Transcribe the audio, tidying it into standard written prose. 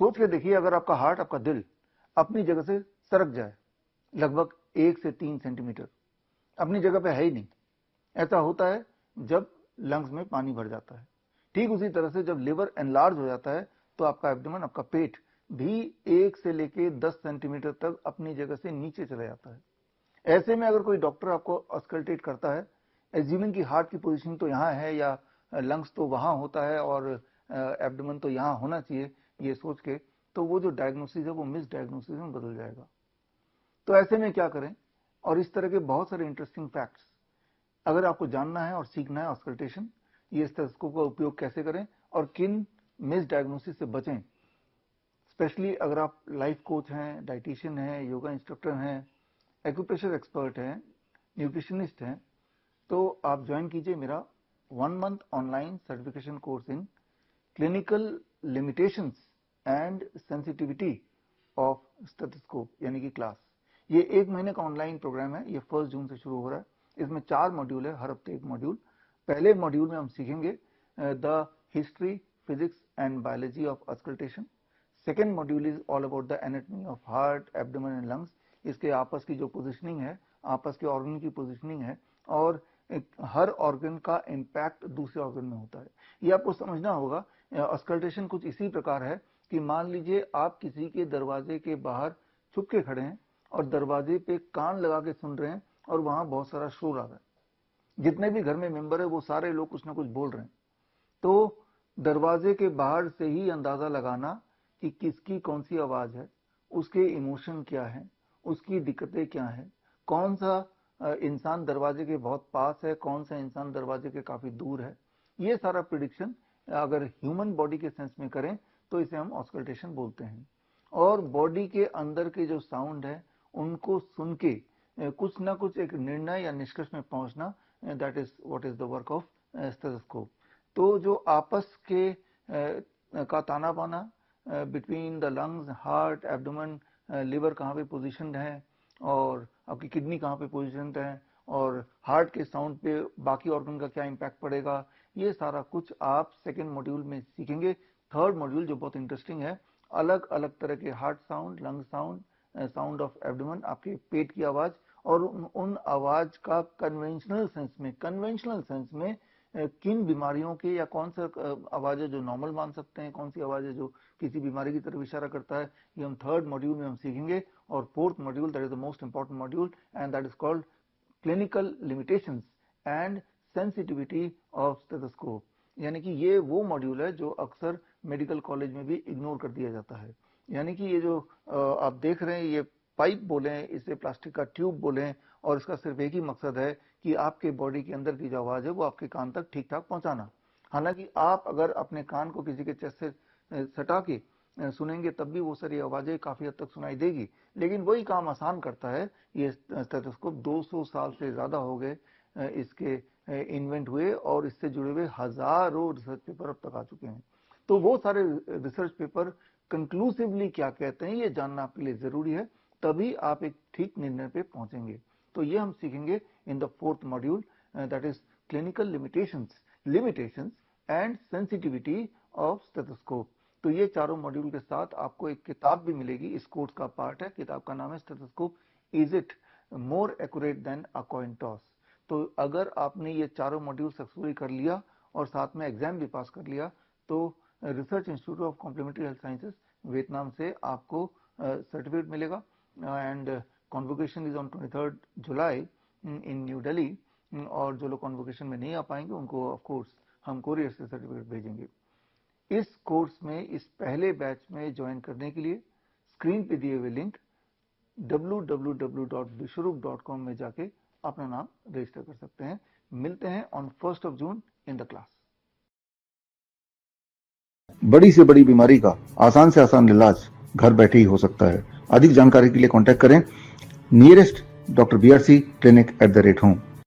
सोच के देखिए, अगर आपका हार्ट, आपका दिल अपनी जगह से सरक जाए लगभग 1 से 3 सेंटीमीटर, अपनी जगह पे है ही नहीं। ऐसा होता है जब लंग्स में पानी भर जाता है। ठीक उसी तरह से जब लिवर एनलार्ज हो जाता है तो आपका एब्डोमेन, आपका पेट भी 1 से लेके 10 सेंटीमीटर तक अपनी जगह से नीचे चला जाता है। ऐसे में अगर कोई डॉक्टर आपको ऑस्कल्टेट करता है, एज्यूमिंग की हार्ट की पोजीशन तो यहाँ है या लंग्स तो वहां होता है और एब्डोमेन तो यहाँ होना चाहिए, ये सोच के, तो वो जो डायग्नोसिस है वो मिस डायग्नोसिस में बदल जाएगा। तो ऐसे में क्या करें? और इस तरह के बहुत सारे इंटरेस्टिंग फैक्ट्स अगर आपको जानना है और सीखना है ऑस्कल्टेशन, ये स्टेथोस्कोप का उपयोग कैसे करें और किन मिस डायग्नोसिस से बचें, स्पेशली अगर आप लाइफ कोच हैं, डाइटिशियन हैं, योगा इंस्ट्रक्टर हैं, एक्यूप्रेशर एक्सपर्ट हैं, न्यूट्रिशनिस्ट हैं, तो आप ज्वाइन कीजिए मेरा 1 month online certification course in clinical limitations and sensitivity of stethoscope, यानी कि क्लास। ये 1 महीने का ऑनलाइन प्रोग्राम है, ये 1 जून से शुरू हो रहा है। इसमें 4 मॉड्यूल है, हर हफ्ते 1 मॉड्यूल। पहले मॉड्यूल में हम सीखेंगे the history, physics and biology of auscultation. Second module is all about the anatomy of heart, abdomen and lungs. इसके आपस की जो पोजिशनिंग है, आपस के ऑर्गन की पोजिशनिंग है, और हर ऑर्गन का इम्पैक्ट दूसरे ऑर्गन में होता है। ये आपको समझना होगा। ऑस्कल्टेशन कुछ इसी प्रकार है कि मान लीजिए आप किसी के दरवाजे के बाहर छुप के खड़े हैं और दरवाजे पे कान लगा के सुन रहे हैं और वहां बहुत सारा शोर आ रहा है। जितने भी घर में मेंबर है वो सारे लोग कुछ ना कुछ बोल रहे हैं। तो दरवाजे के बाहर से ही अंदाजा लगाना कि किसकी कौन सी आवाज है, उसके इमोशन क्या है, उसकी दिक्कतें क्या है, कौन सा इंसान दरवाजे के बहुत पास है, कौन सा इंसान दरवाजे के काफी दूर है, ये सारा प्रिडिक्शन अगर ह्यूमन बॉडी के सेंस में करें तो इसे हम ऑस्कल्टेशन बोलते हैं। और बॉडी के अंदर के जो साउंड है उनको सुन के कुछ ना कुछ एक निर्णय या निष्कर्ष में पहुंचना, that is what is the work of stethoscope. तो जो आपस के का ताना बाना between the lungs, heart, abdomen, liver कहाँ पे पोजीशनड है और आपकी किडनी कहाँ पे पोजीशनड है और हार्ट के साउंड पे बाकी ऑर्गन का क्या इम्पैक्ट पड़ेगा, ये सारा कुछ आप सेकेंड मॉड्यूल में सीखेंगे। थर्ड मॉड्यूल जो बहुत इंटरेस्टिंग है, अलग अलग तरह के heart sound, lung sound, sound of abdomen, आपके पेट की आवाज, और उन आवाज का कन्वेंशनल सेंस में किन बीमारियों के या कौन सा आवाज है जो नॉर्मल मान सकते हैं, कौन सी आवाज है जो किसी बीमारी की तरफ इशारा करता है, ये हम थर्ड मॉड्यूल में हम सीखेंगे। और fourth module, that is the most important module, and that is called clinical limitations and sensitivity of stethoscope. यानी कि ये वो मॉड्यूल है जो अक्सर मेडिकल कॉलेज में भी इग्नोर कर दिया जाता है। यानी कि ये जो आप देख रहे हैं, ये पाइप बोले, इसे प्लास्टिक का ट्यूब बोले, और इसका सिर्फ एक ही मकसद है कि आपके बॉडी के अंदर की जो आवाज है वो आपके कान तक ठीक ठाक पहुंचाना। हालांकि आप अगर अपने कान को किसी के चेस्ट से सटा के सुनेंगे तब भी वो सारी आवाजें काफी हद तक सुनाई देगी, लेकिन वही काम आसान करता है। ये स्टेथोस्कोप 200 साल से ज्यादा हो गए इसके इन्वेंट हुए, और इससे जुड़े हुए हजारों रिसर्च पेपर अब तक आ चुके हैं। तो वो सारे रिसर्च पेपर कंक्लूसिवली क्या कहते हैं ये जानना आपके लिए जरूरी है, तभी आप एक ठीक निर्णय पे पहुंचेंगे। तो ये हम सीखेंगे in the fourth module, that is clinical limitations and sensitivity of stethoscope. तो ये चारों मॉड्यूल के साथ आपको एक किताब भी मिलेगी, इस कोर्स का पार्ट है। किताब का नाम है stethoscope, is it more accurate then a coin toss. तो अगर आपने ये चारों मॉड्यूल सक्सेसफुली कर लिया और साथ में एग्जाम भी पास कर लिया, तो research institute of complementary health sciences Vietnam से आपको सर्टिफिकेट मिलेगा। And convocation is on 23 July in New Delhi, और जो लोग कॉन्वोकेशन में नहीं आ पाएंगे उनको ऑफ कोर्स हम कोरियर से सर्टिफिकेट भेजेंगे। इस कोर्स में इस पहले बैच में ज्वाइन करने के लिए स्क्रीन पे दिए हुए लिंक www.vishwaroop.com में जाके अपना नाम रजिस्टर कर सकते हैं। मिलते हैं on 1 June in the class. बड़ी से बड़ी बीमारी का आसान से आसान इलाज घर बैठे ही हो सकता है। अधिक जानकारी के लिए कांटेक्ट करें नियरेस्ट डॉक्टर BRC clinic@home।